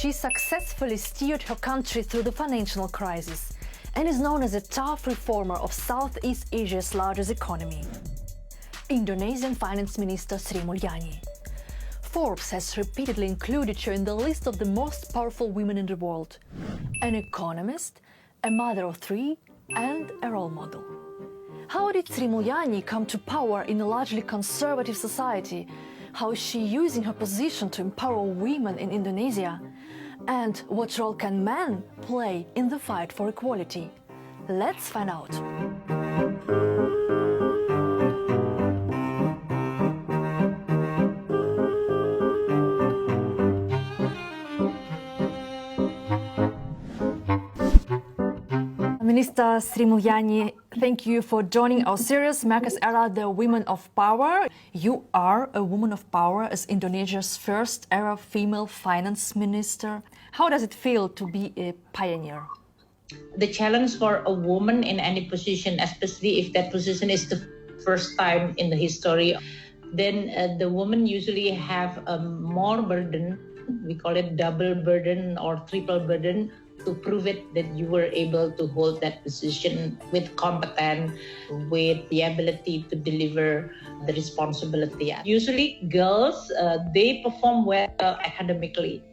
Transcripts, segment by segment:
she successfully steered her country through the financial crisis and is known as a tough reformer of Southeast Asia's largest economy. Indonesian Finance Minister Sri Mulyani. Forbes has repeatedly included her in the list of the most powerful women in the world. An economist, a mother of three, and a role model. How did Sri Mulyani come to power in a largely conservative society? How is she using her position to empower women in Indonesia? And what role can men play in the fight for equality? Let's find out. Minister Sri Mulyani, thank you for joining our series, Merkes Era, the Women of Power. You are a woman of power as Indonesia's first ever female finance minister. How does it feel to be a pioneer? The challenge for a woman in any position, especially if that position is the first time in the history, then the women usually have more burden. We call it double burden or triple burden, to prove it that you were able to hold that position with competence, with the ability to deliver the responsibility. Usually girls, they perform well academically.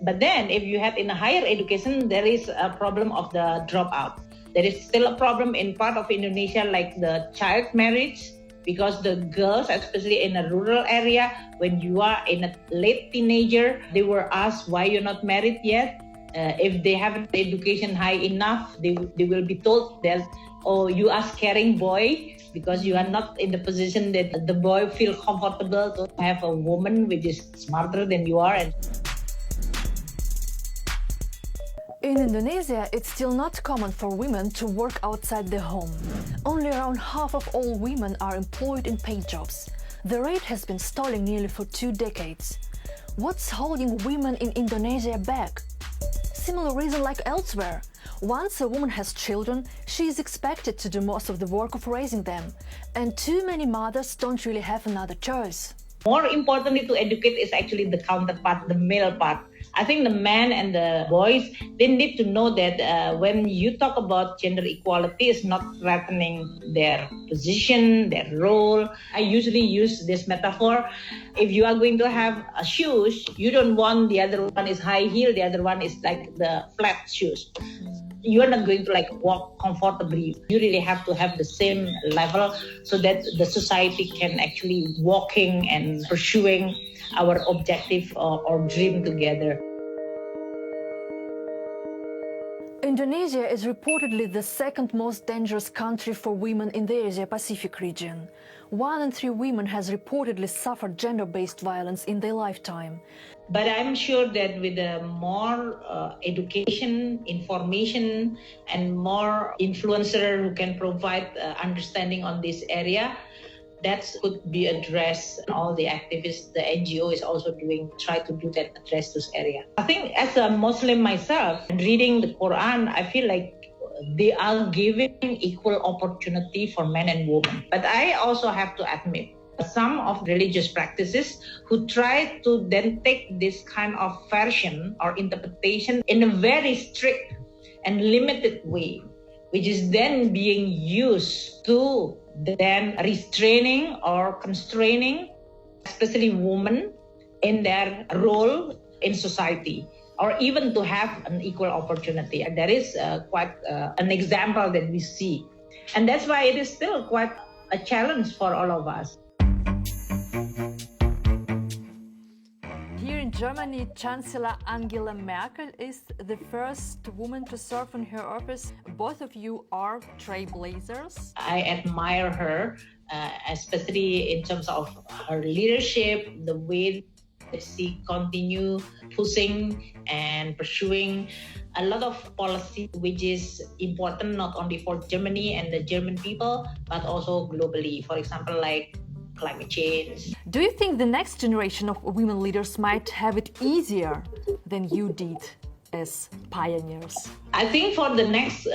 But then if you have in a higher education, there is a problem of the dropout. There is still a problem in part of Indonesia, like the child marriage, because the girls, especially in a rural area, when you are in a late teenager, they were asked why you're not married yet. If they haven't education high enough, they will be told that, oh, you are caring boy, because you are not in the position that the boy feel comfortable to have a woman which is smarter than you are. In Indonesia, it's still not common for women to work outside the home. Only around half of all women are employed in paid jobs. The rate has been stalling nearly for 2 decades. What's holding women in Indonesia back? Similar reason like elsewhere. Once a woman has children, she is expected to do most of the work of raising them. And too many mothers don't really have another choice. More importantly to educate is actually the counterpart, the male part. I think the men and the boys, they need to know that when you talk about gender equality, it's not threatening their position, their role. I usually use this metaphor. If you are going to have a shoes, you don't want the other one is high heel, the other one is like the flat shoes. You are not going to walk comfortably. You really have to have the same level so that the society can actually walking and pursuing our objective or dream together. Indonesia is reportedly the second most dangerous country for women in the Asia-Pacific region. 1 in 3 women has reportedly suffered gender-based violence in their lifetime. But I'm sure that with more education, information, and more influencer who can provide understanding on this area, that could be addressed. All the activists, the NGO is also try to do that, address this area. I think as a Muslim myself, reading the Quran, I feel like they are giving equal opportunity for men and women. But I also have to admit, some of religious practices who try to then take this kind of version or interpretation in a very strict and limited way, which is then being used to then restraining or constraining, especially women, in their role in society, or even to have an equal opportunity. And that is quite an example that we see. And that's why it is still quite a challenge for all of us. Here in Germany, Chancellor Angela Merkel is the first woman to serve in her office. Both of you are trailblazers. I admire her, especially in terms of her leadership, the way that she continue pushing and pursuing a lot of policy which is important not only for Germany and the German people, but also globally. For example, like climate change. Do you think the next generation of women leaders might have it easier than you did as pioneers? I think for the next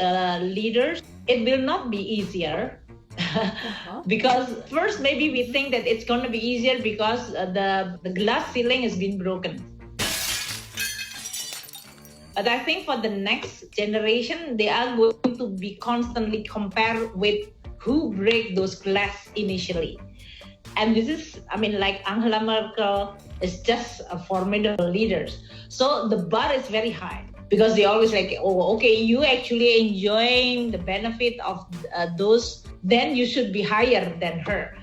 leaders, it will not be easier. Because first, maybe we think that it's going to be easier because the glass ceiling has been broken. But I think for the next generation, they are going to be constantly compared with who break those glass initially. And this is, I mean, like Angela Merkel is just a formidable leader. So the bar is very high because they always like, oh, okay, you actually enjoying the benefit of those, then you should be higher than her.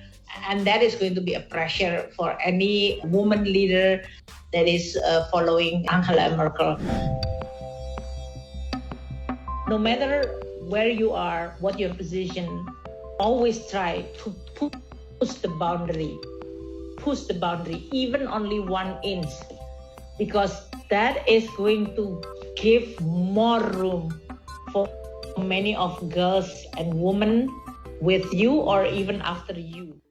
And that is going to be a pressure for any woman leader that is following Angela Merkel. No matter where you are, what your position, always try to push the boundary, even only 1 inch, because that is going to give more room for many of girls and women with you or even after you.